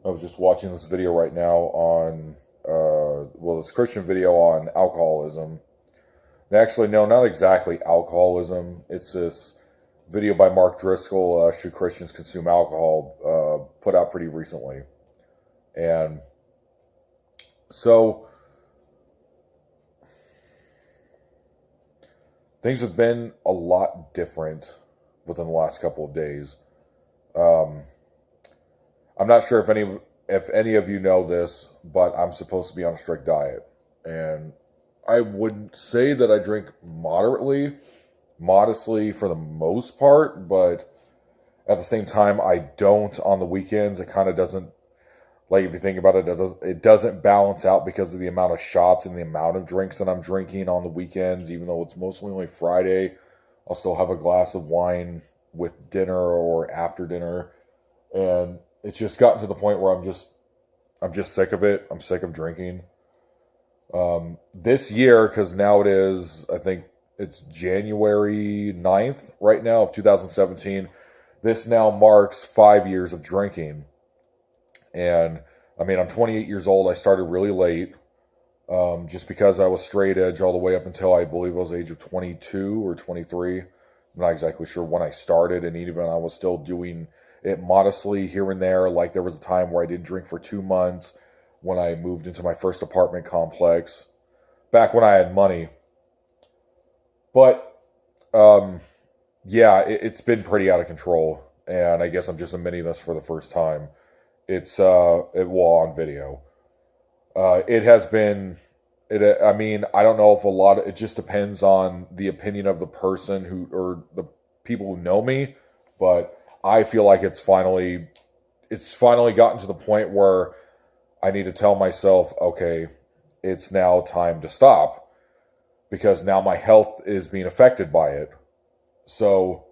I was just watching this video right now on, this Christian video on alcoholism. And actually, no, not exactly alcoholism. It's this video by Mark Driscoll, Should Christians Consume Alcohol, put out pretty recently. And so, things have been a lot different within the last couple of days. I'm not sure if any of you know this, but I'm supposed to be on a strict diet. And I would say that I drink modestly for the most part, but at the same time, I don't on the weekends. It kind of doesn't, like if you think about it, it doesn't balance out because of the amount of shots and the amount of drinks that I'm drinking on the weekends. Even though it's mostly only Friday, I'll still have a glass of wine with dinner or after dinner. And it's just gotten to the point where I'm just sick of it. I'm sick of drinking. This year, because now it is, I think it's January 9th right now of 2017. This now marks 5 years of drinking. And I mean, I'm 28 years old. I started really late, just because I was straight edge all the way up until I believe I was the age of 22 or 23. I'm not exactly sure when I started, and even I was still doing it modestly here and there. Like there was a time where I didn't drink for 2 months when I moved into my first apartment complex, back when I had money. But yeah, it's been pretty out of control, and I guess I'm just admitting this for the first time. It's on video. It has been. I mean, I don't know if it just depends on the opinion of the person or the people who know me, but I feel like it's finally gotten to the point where I need to tell myself, okay, it's now time to stop, because now my health is being affected by it. So,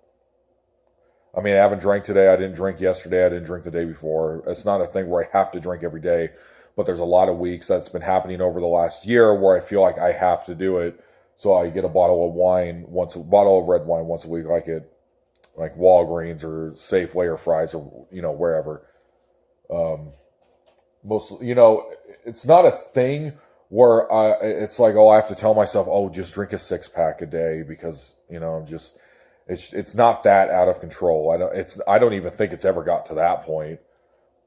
I mean, I haven't drank today. I didn't drink yesterday. I didn't drink the day before. It's not a thing where I have to drink every day, but there's a lot of weeks that's been happening over the last year where I feel like I have to do it. So I get a bottle of red wine once a week, like Walgreens or Safeway or Fry's or, wherever. It's not a thing where it's like, oh, I have to tell myself, oh, just drink a 6-pack a day because, it's not that out of control. I don't even think it's ever got to that point.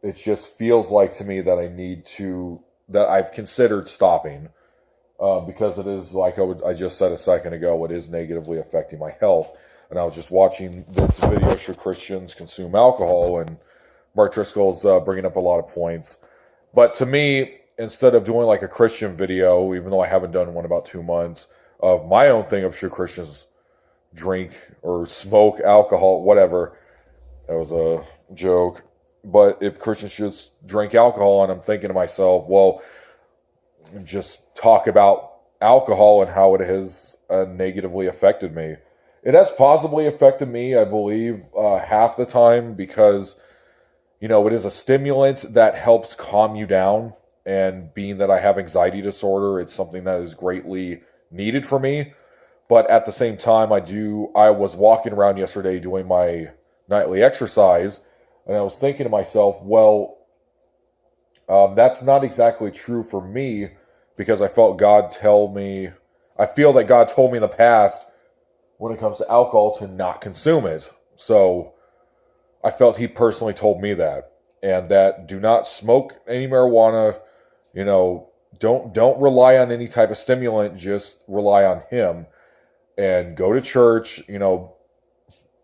It just feels like to me that that I've considered stopping, because it is like I just said a second ago, it is negatively affecting my health. And I was just watching this video, Should Christians Consume Alcohol? And Mark Driscoll's bringing up a lot of points. But to me, instead of doing like a Christian video, even though I haven't done one in about 2 months, of my own thing of should Christians drink or smoke alcohol, whatever. That was a joke. But if Christians just drink alcohol, and I'm thinking to myself, well, just talk about alcohol and how it has negatively affected me. It has positively affected me, I believe, half the time, because, it is a stimulant that helps calm you down. And being that I have anxiety disorder, it's something that is greatly needed for me. But at the same time, I was walking around yesterday doing my nightly exercise, and I was thinking to myself, well, that's not exactly true for me, because I feel that God told me in the past, when it comes to alcohol, to not consume it. So I felt he personally told me that, and that do not smoke any marijuana, don't rely on any type of stimulant, just rely on him, and go to church,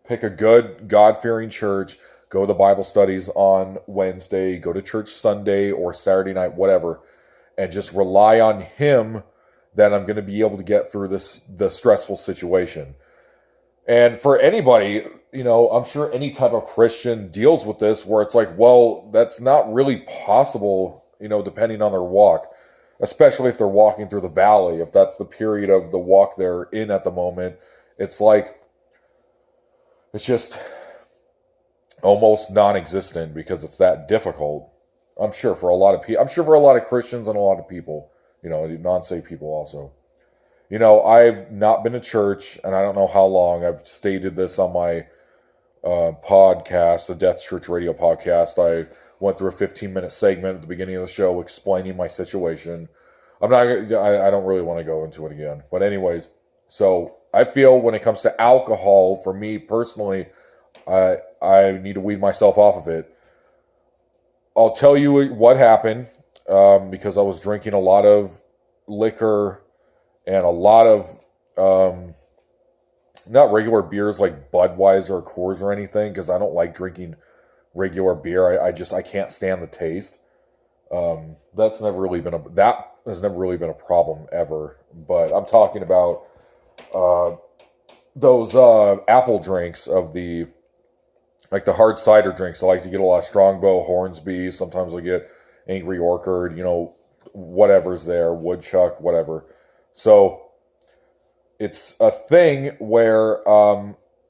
pick a good God-fearing church, go to the Bible studies on Wednesday, go to church Sunday or Saturday night, whatever, and just rely on him that I'm going to be able to get through the stressful situation. And for anybody, I'm sure any type of Christian deals with this, where it's like, well, that's not really possible, depending on their walk, especially if they're walking through the valley. If that's the period of the walk they're in at the moment, it's just almost non-existent, because it's that difficult. I'm sure for a lot of people, Christians and a lot of people, non-saved people also. I've not been to church, and I don't know how long. I've stated this on my podcast, the Death Church Radio podcast. I went through a 15-minute segment at the beginning of the show explaining my situation. I don't really want to go into it again. But anyways, so I feel when it comes to alcohol, for me personally, I need to weed myself off of it. I'll tell you what happened, because I was drinking a lot of liquor and a lot of not regular beers like Budweiser or Coors or anything, because I don't like drinking regular beer. I can't stand the taste. That has never really been a problem ever. But I'm talking about those apple drinks of the hard cider drinks. I like to get a lot of Strongbow, Hornsby. Sometimes I get Angry Orchard, whatever's there, Woodchuck, whatever. So it's a thing where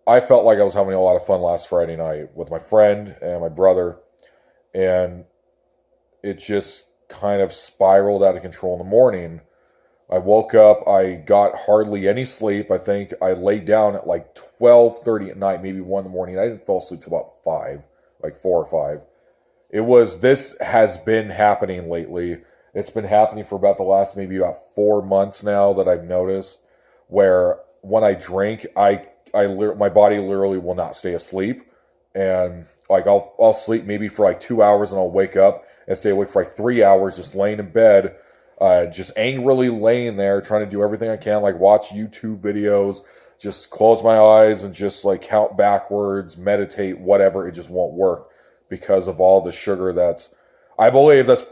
I felt like I was having a lot of fun last Friday night with my friend and my brother, and it just kind of spiraled out of control in the morning. I woke up, I got hardly any sleep. I think I laid down at like 12:30 at night, maybe 1 in the morning. I didn't fall asleep till about 5, like 4 or 5. This has been happening lately. It's been happening for about the last maybe about 4 months now that I've noticed, where when I drink, my body literally will not stay asleep. And like I'll sleep maybe for like 2 hours and I'll wake up and stay awake for like 3 hours just laying in bed, just angrily laying there trying to do everything I can, like watch YouTube videos, just close my eyes and just like count backwards, meditate, whatever. It just won't work because of all the sugar I believe that's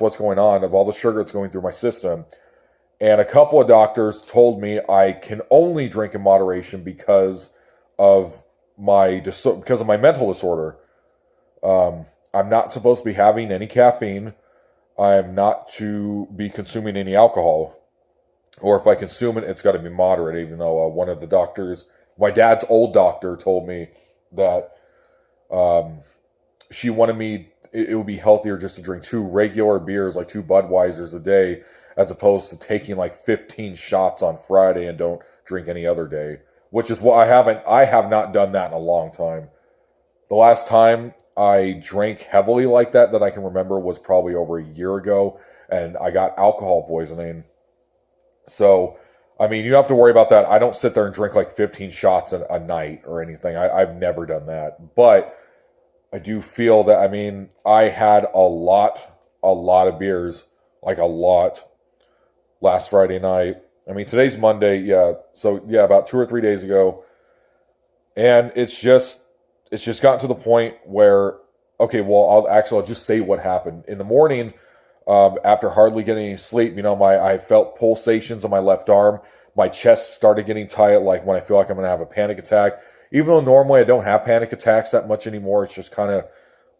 what's going on, of all the sugar that's going through my system. And a couple of doctors told me I can only drink in moderation because of my mental disorder. I'm not supposed to be having any caffeine. I'm not to be consuming any alcohol. Or if I consume it, it's got to be moderate, even though one of the doctors, my dad's old doctor, told me that she wanted me, it would be healthier just to drink 2 regular beers, like 2 Budweisers a day, as opposed to taking like 15 shots on Friday and don't drink any other day, which is what I have not done that in a long time. The last time I drank heavily like that I can remember was probably over a year ago, and I got alcohol poisoning. So, I mean, you don't have to worry about that. I don't sit there and drink like 15 shots a night or anything. I've never done that. But I do feel that, I mean, I had a lot of beers, like a lot, last Friday night. I mean, today's Monday, yeah. So, yeah, about 2 or 3 days ago. And it's just gotten to the point where, okay, well, I'll just say what happened. In the morning, after hardly getting any sleep, I felt pulsations on my left arm. My chest started getting tight, like when I feel like I'm going to have a panic attack. Even though normally I don't have panic attacks that much anymore, it's just kind of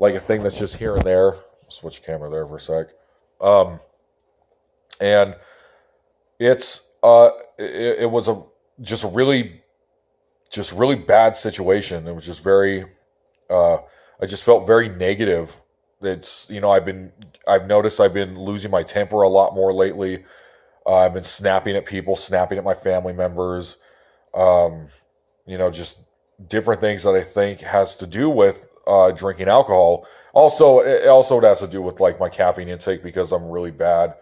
like a thing that's just here and there. Switch camera there for a sec. And it was just a really bad situation. It was just very, I just felt very negative. It's, I've noticed I've been losing my temper a lot more lately. I've been snapping at people, snapping at my family members, just different things that I think has to do with drinking alcohol. It has to do with like my caffeine intake, because I'm really bad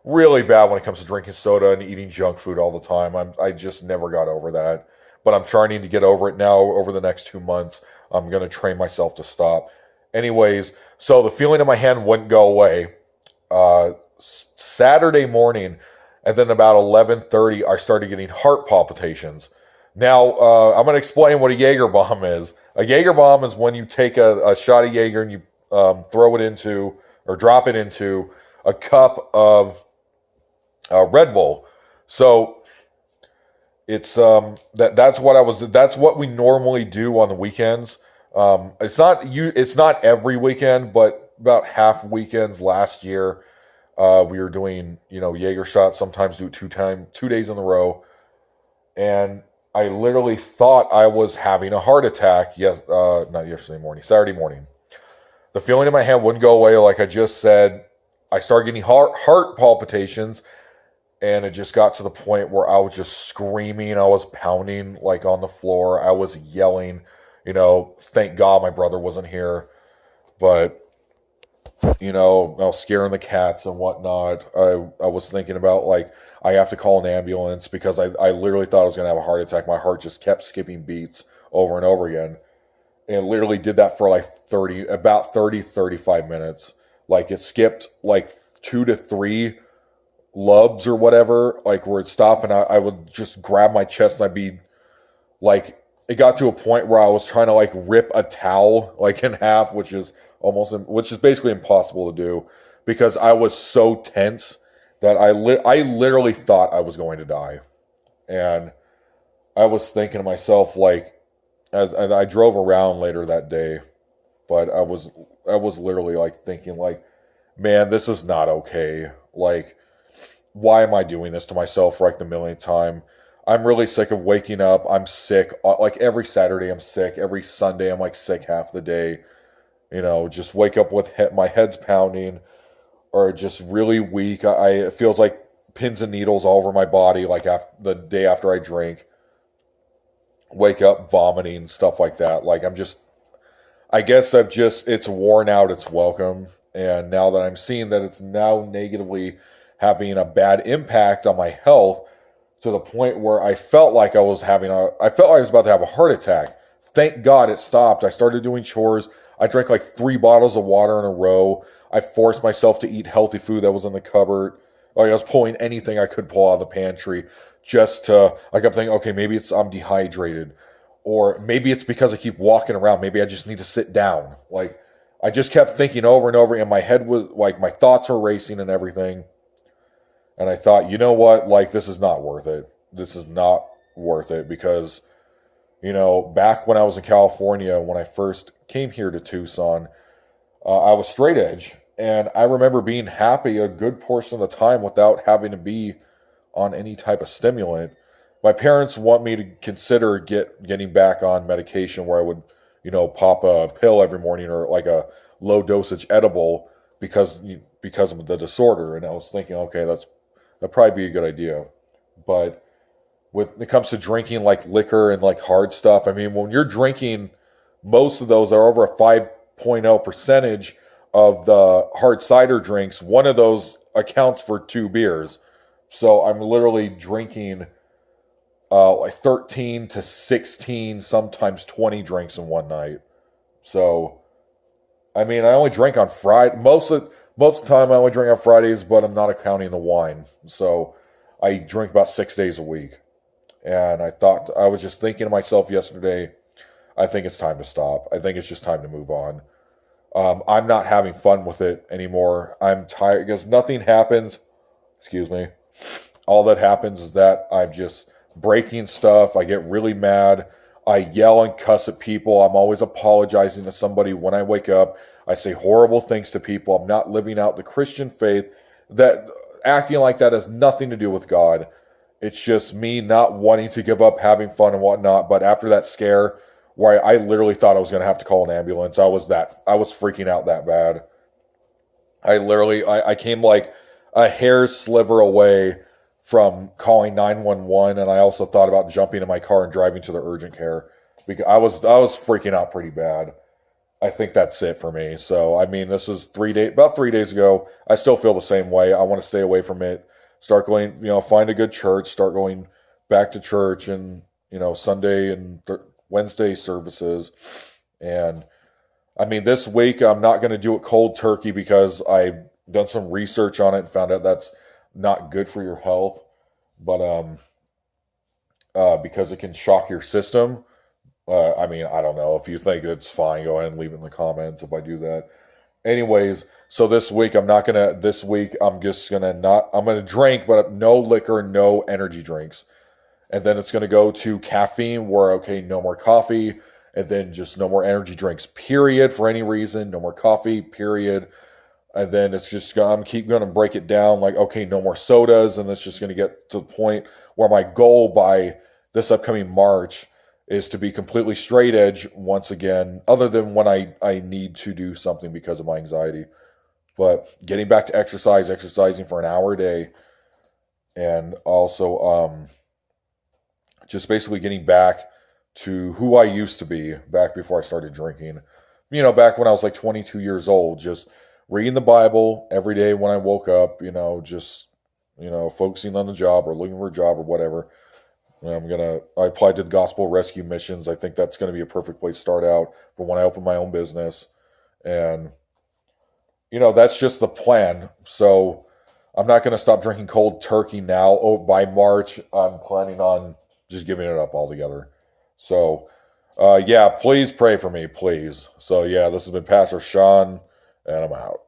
when it comes to drinking soda and eating junk food all the time. I just never got over that, but I'm trying to get over it now. Over the next 2 months, I'm going to train myself to stop. Anyways, so the feeling in my hand wouldn't go away. Saturday morning, and then about 11:30, I started getting heart palpitations. Now, I'm going to explain what a Jaeger bomb is. A Jaeger bomb is when you take a shot of Jaeger and you throw it into, or drop it into, a cup of Red Bull. So it's that's what we normally do on the weekends. It's not every weekend, but about half weekends last year, we were doing, Jaeger shots, sometimes do it 2 days in a row. And I literally thought I was having a heart attack. Saturday morning. The feeling in my hand wouldn't go away. Like I just said, I started getting heart palpitations, and it just got to the point where I was just screaming. I was pounding like on the floor. I was yelling, thank God my brother wasn't here. But you know, I was scaring the cats and whatnot. I was thinking about like I have to call an ambulance because I literally thought I was gonna have a heart attack. My heart just kept skipping beats over and over again. And literally did that for like 35 minutes. Like it skipped like 2 to 3 lubs or whatever, like where it'd stop and I would just grab my chest and I'd be like, it got to a point where I was trying to like rip a towel like in half, which is basically impossible to do because I was so tense that I literally thought I was going to die. And I was thinking to myself like, as I drove around later that day, but I was literally like thinking like, man, this is not okay. Like, why am I doing this to myself for like the millionth time? I'm really sick of waking up. I'm sick. Like every Saturday, I'm sick. Every Sunday, I'm like sick half the day. You know, just wake up with my head's pounding or just really weak. It feels like pins and needles all over my body. Like the day after I drink, wake up vomiting, stuff like that. Like I guess it's worn out its welcome. And now that I'm seeing that it's now negatively having a bad impact on my health to the point where I felt like I felt like I was about to have a heart attack. Thank God it stopped. I started doing chores. I drank like 3 bottles of water in a row. I forced myself to eat healthy food that was in the cupboard. Like I was pulling anything I could pull out of the pantry I kept thinking, okay, maybe I'm dehydrated. Or maybe it's because I keep walking around. Maybe I just need to sit down. Like, I just kept thinking over and over, and my head was, like, my thoughts were racing and everything. And I thought, you know what? Like, this is not worth it. This is not worth it because, you know, back when I was in California, when I first came here to Tucson, I was straight edge. And I remember being happy a good portion of the time without having to be on any type of stimulant. My parents want me to consider getting back on medication where I would, you know, pop a pill every morning or like a low dosage edible because of the disorder. And I was thinking, okay, that'd probably be a good idea. But when it comes to drinking like liquor and like hard stuff, I mean, when you're drinking, most of those are over a 5.0 percentage of the hard cider drinks. One of those accounts for 2 beers. So I'm literally drinking like 13 to 16, sometimes 20 drinks in one night. So, I mean, I only drink on Friday. Most of the time I only drink on Fridays, but I'm not accounting the wine. So, I drink about 6 days a week. And I was just thinking to myself yesterday, I think it's time to stop. I think it's just time to move on. I'm not having fun with it anymore. I'm tired because nothing happens. Excuse me. All that happens is that I'm just breaking stuff. I get really mad. I yell and cuss at people. I'm always apologizing to somebody when I wake up. I say horrible things to people. I'm not living out the Christian faith. That acting like that has nothing to do with God. It's just me not wanting to give up having fun and whatnot. But after that scare where I literally thought I was going to have to call an ambulance, I was freaking out that bad. I came like a hair's sliver away from calling 911, and I also thought about jumping in my car and driving to the urgent care because I was freaking out pretty bad. I think that's it for me. So I mean, this is about 3 days ago. I still feel the same way. I want to stay away from it. Start going, you know, find a good church. Start going back to church and, you know, Sunday and Wednesday services. And I mean, this week I'm not going to do it cold turkey because I've done some research on it and found out that's not good for your health, but because it can shock your system. I mean, I don't know. If you think it's fine, go ahead and leave it in the comments if I do that. Anyways, so this week I'm gonna drink, but no liquor, no energy drinks. And then it's gonna go to caffeine where, okay, no more coffee, and then just no more energy drinks, period, for any reason. No more coffee, period. And then it's just I'm going to break it down like, okay, no more sodas. And it's just going to get to the point where my goal by this upcoming March is to be completely straight edge once again, other than when I need to do something because of my anxiety. But getting back to exercising for an hour a day, and also just basically getting back to who I used to be back before I started drinking. back when I was like 22 years old, just reading the Bible every day when I woke up, just, focusing on the job or looking for a job or whatever. I applied to the Gospel Rescue Missions. I think that's going to be a perfect place to start out for when I open my own business. And, that's just the plan. So I'm not going to stop drinking cold turkey now. Oh, by March, I'm planning on just giving it up altogether. So, yeah, please pray for me, please. So, yeah, this has been Pastor Sean, and I'm out.